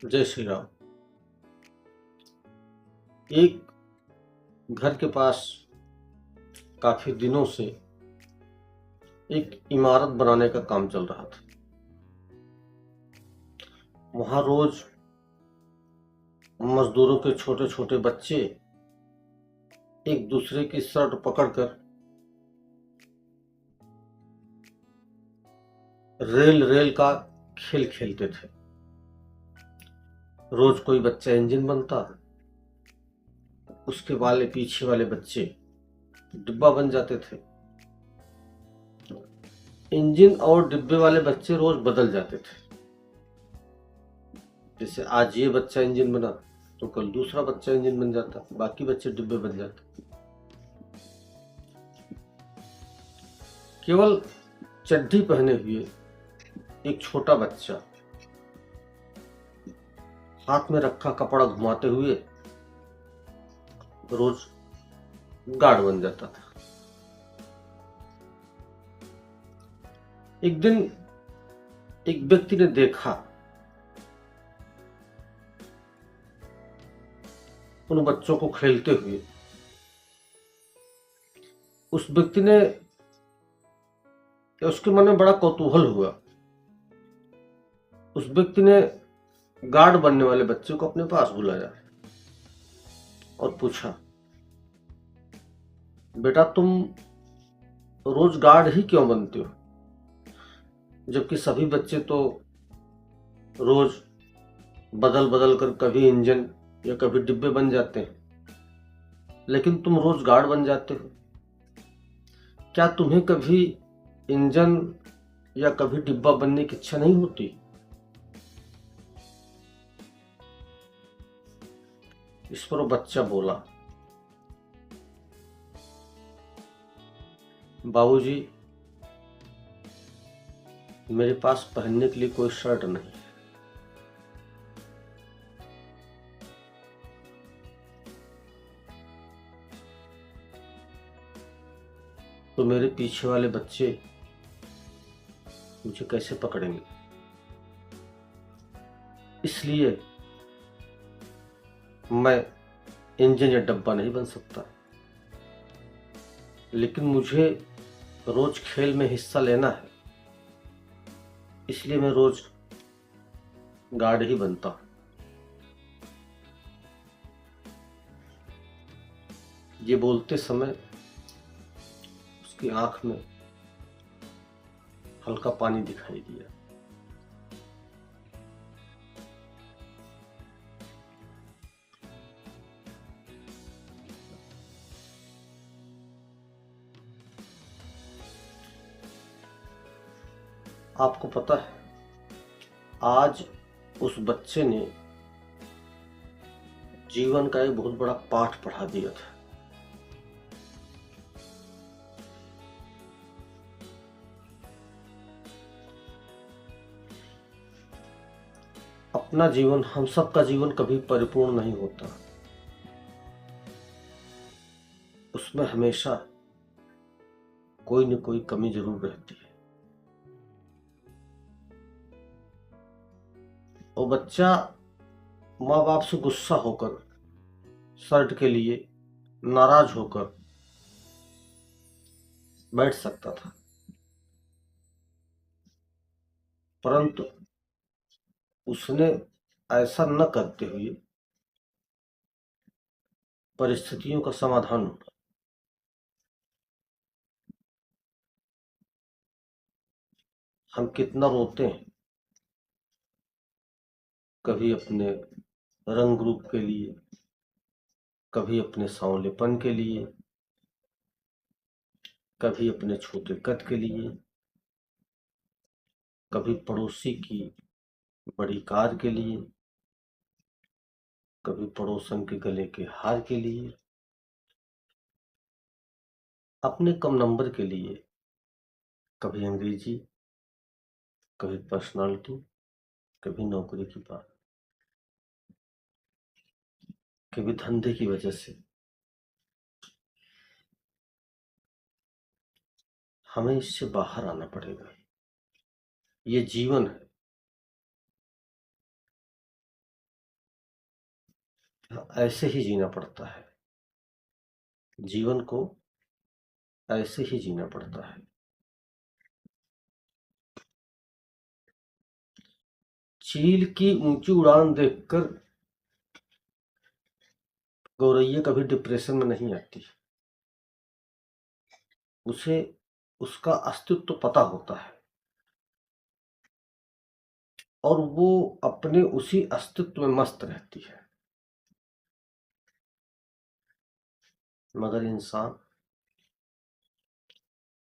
जय श्री राम। एक घर के पास काफी दिनों से एक इमारत बनाने का काम चल रहा था। वहां रोज मजदूरों के छोटे छोटे बच्चे एक दूसरे की शर्ट पकड़कर रेल रेल का खेल खेलते थे। रोज कोई बच्चा इंजन बनता, उसके वाले पीछे वाले बच्चे डिब्बा बन जाते थे। इंजन और डिब्बे वाले बच्चे रोज बदल जाते थे। जैसे आज ये बच्चा इंजन बना तो कल दूसरा बच्चा इंजन बन जाता, बाकी बच्चे डिब्बे बन जाते। केवल चड्डी पहने हुए एक छोटा बच्चा हाथ में रखा कपड़ा घुमाते हुए रोज गार्ड बन जाता था। एक दिन एक व्यक्ति ने देखा उन बच्चों को खेलते हुए। उस व्यक्ति ने उसके मन में बड़ा कौतूहल हुआ। उस व्यक्ति ने गार्ड बनने वाले बच्चे को अपने पास बुलाया और पूछा, बेटा तुम रोज गार्ड ही क्यों बनते हो, जबकि सभी बच्चे तो रोज बदल बदल कर कभी इंजन या कभी डिब्बे बन जाते हैं, लेकिन तुम रोज गार्ड बन जाते हो। क्या तुम्हें कभी इंजन या कभी डिब्बा बनने की इच्छा नहीं होती? इस पर वो बच्चा बोला, बाबूजी मेरे पास पहनने के लिए कोई शर्ट नहीं है। तो मेरे पीछे वाले बच्चे मुझे कैसे पकड़ेंगे? इसलिए मैं इंजन या डब्बा नहीं बन सकता, लेकिन मुझे रोज खेल में हिस्सा लेना है, इसलिए मैं रोज गार्ड ही बनता हूं। ये बोलते समय उसकी आंख में हल्का पानी दिखाई दिया। आपको पता है, आज उस बच्चे ने जीवन का एक बहुत बड़ा पाठ पढ़ा दिया था। अपना जीवन, हम सबका जीवन कभी परिपूर्ण नहीं होता। उसमें हमेशा कोई न कोई कमी जरूर रहती है। वो बच्चा माँ बाप से गुस्सा होकर, शर्ट के लिए नाराज होकर बैठ सकता था, परंतु उसने ऐसा न करते हुए परिस्थितियों का समाधान ढूंढा। हम कितना रोते हैं, कभी अपने रंग रूप के लिए, कभी अपने सांवलेपन के लिए, कभी अपने छोटे कद के लिए, कभी पड़ोसी की बड़ी कार के लिए, कभी पड़ोसन के गले के हार के लिए, अपने कम नंबर के लिए, कभी अंग्रेजी, कभी पर्सनालिटी, कभी नौकरी की बात, कभी धंधे की वजह से। हमें इससे बाहर आना पड़ेगा। ये जीवन है। ऐसे ही जीना पड़ता है, जीवन को ऐसे ही जीना पड़ता है। चील की ऊंची उड़ान देखकर गौरैया कभी डिप्रेशन में नहीं आती। उसे उसका अस्तित्व तो पता होता है और वो अपने उसी अस्तित्व में मस्त रहती है। मगर इंसान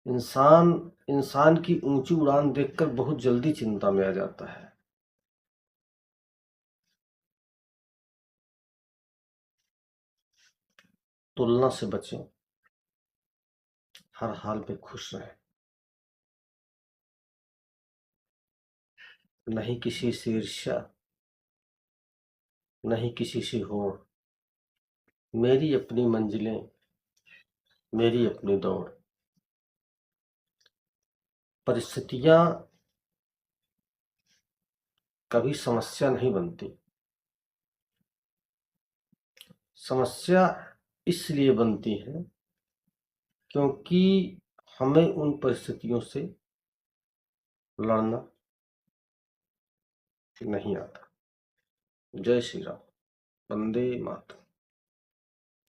इंसान इंसान की ऊंची उड़ान देखकर बहुत जल्दी चिंता में आ जाता है। तुलना से बचें, हर हाल में खुश रहें, नहीं किसी से ईर्ष्या, नहीं किसी से होड़। मेरी अपनी मंजिलें, मेरी अपनी दौड़। परिस्थितियां कभी समस्या नहीं बनती। समस्या इसलिए बनती है क्योंकि हमें उन परिस्थितियों से लड़ना नहीं आता। जय श्री राम। वंदे मातरम।